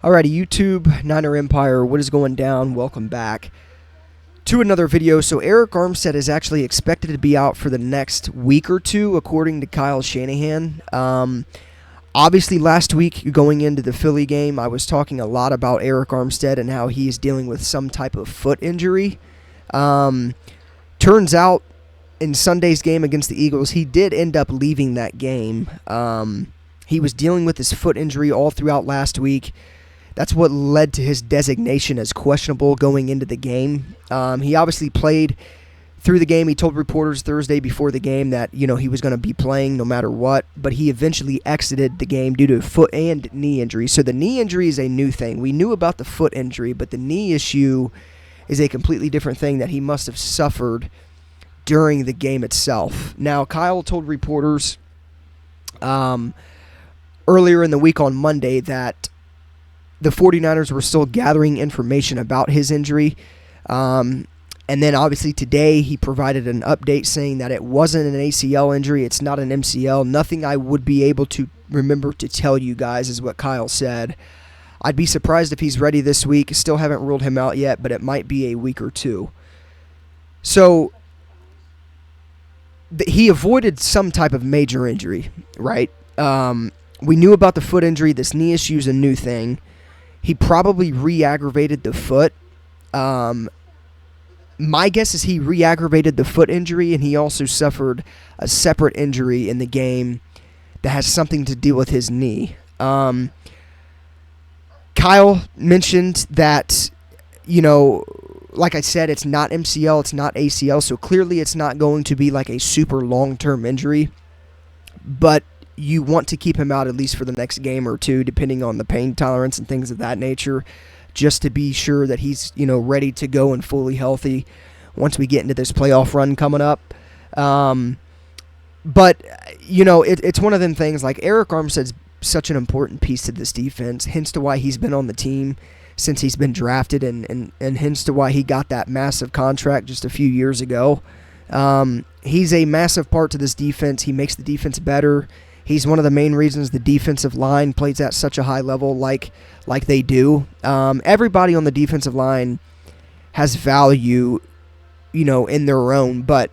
Alrighty, YouTube, Niner Empire, what is going down? Welcome back to another video. So Arik Armstead is actually expected to be out for the next week or two, according to Kyle Shanahan. Obviously, last week, going into the Philly game, I was talking a lot about Arik Armstead and how he is dealing with some type of foot injury. Turns out, in Sunday's game against the Eagles, he did end up leaving that game. He was dealing with his foot injury all throughout last week. That's what led to his designation as questionable going into the game. He obviously played through the game. He told reporters Thursday before the game that, he was going to be playing no matter what, but he eventually exited the game due to foot and knee injury. So the knee injury is a new thing. We knew about the foot injury, but the knee issue is a completely different thing that he must have suffered during the game itself. Now, Kyle told reporters earlier in the week on Monday that the 49ers were still gathering information about his injury. And then obviously today he provided an update saying that it wasn't an ACL injury. It's not an MCL. Nothing I would be able to remember to tell you guys is what Kyle said. I'd be surprised if he's ready this week. Still haven't ruled him out yet, but it might be a week or two. So he avoided some type of major injury, right? We knew about the foot injury. This knee issue is a new thing. He probably re-aggravated the foot. My guess is he re-aggravated the foot injury, and he also suffered a separate injury in the game that has something to do with his knee. Kyle mentioned that, like I said, it's not MCL, it's not ACL, so clearly it's not going to be like a super long-term injury. But you want to keep him out at least for the next game or two, depending on the pain tolerance and things of that nature, just to be sure that he's, ready to go and fully healthy once we get into this playoff run coming up. But, it's one of them things, like Arik Armstead's such an important piece to this defense, hence to why he's been on the team since he's been drafted, and hence to why he got that massive contract just a few years ago. He's a massive part to this defense. He makes the defense better. He's one of the main reasons the defensive line plays at such a high level like they do. Everybody on the defensive line has value, in their own. But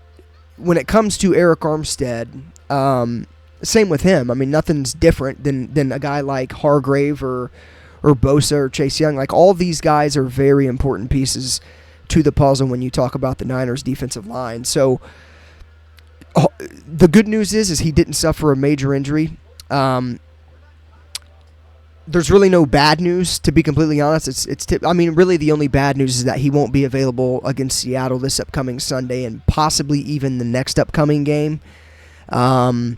when it comes to Arik Armstead, same with him. I mean, nothing's different than a guy like Hargrave or Bosa or Chase Young. Like, all these guys are very important pieces to the puzzle when you talk about the Niners' defensive line. So the good news is he didn't suffer a major injury. There's really no bad news, to be completely honest. Really the only bad news is that he won't be available against Seattle this upcoming Sunday and possibly even the next upcoming game. So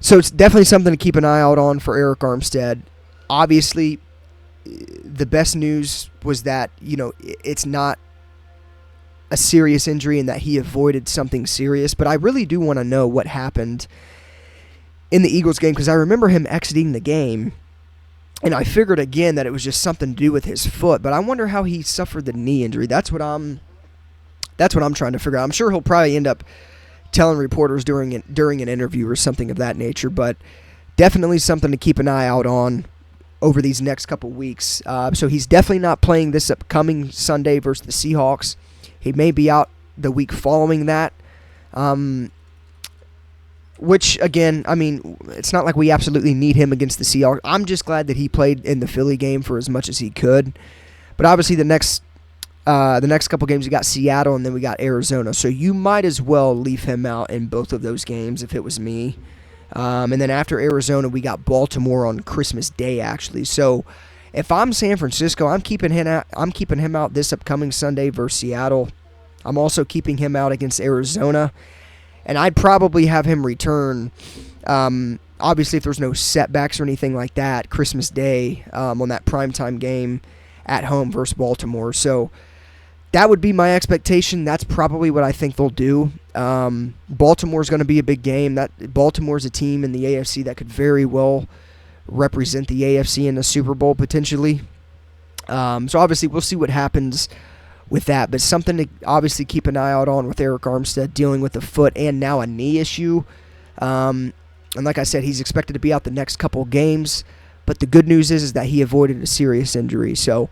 it's definitely something to keep an eye out on for Arik Armstead. Obviously, the best news was that, it's not a serious injury and that he avoided something serious. But I really do want to know what happened in the Eagles game, because I remember him exiting the game, and I figured again that it was just something to do with his foot. But I wonder how he suffered the knee injury. That's what I'm trying to figure out. I'm sure he'll probably end up telling reporters during an interview or something of that nature. But definitely something to keep an eye out on over these next couple weeks. So he's definitely not playing this upcoming Sunday versus the Seahawks. He may be out the week following that, which, again, it's not like we absolutely need him against the Seahawks. I'm just glad that he played in the Philly game for as much as he could. But obviously the next couple games, we got Seattle and then we got Arizona. So you might as well leave him out in both of those games if it was me. And then after Arizona, we got Baltimore on Christmas Day, actually. So if I'm San Francisco, I'm keeping him out this upcoming Sunday versus Seattle. I'm also keeping him out against Arizona, and I'd probably have him return. Obviously, if there's no setbacks or anything like that, Christmas Day on that primetime game at home versus Baltimore. So that would be my expectation. That's probably what I think they'll do. Baltimore's going to be a big game. Baltimore's a team in the AFC that could very well represent the AFC in the Super Bowl potentially. So obviously we'll see what happens with that, but something to obviously keep an eye out on with Arik Armstead dealing with a foot and now a knee issue. And like I said, he's expected to be out the next couple games. But the good news is that he avoided a serious injury. So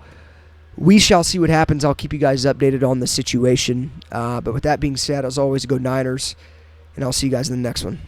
we shall see what happens. I'll keep you guys updated on the situation. But with that being said, as always, go Niners, and I'll see you guys in the next one.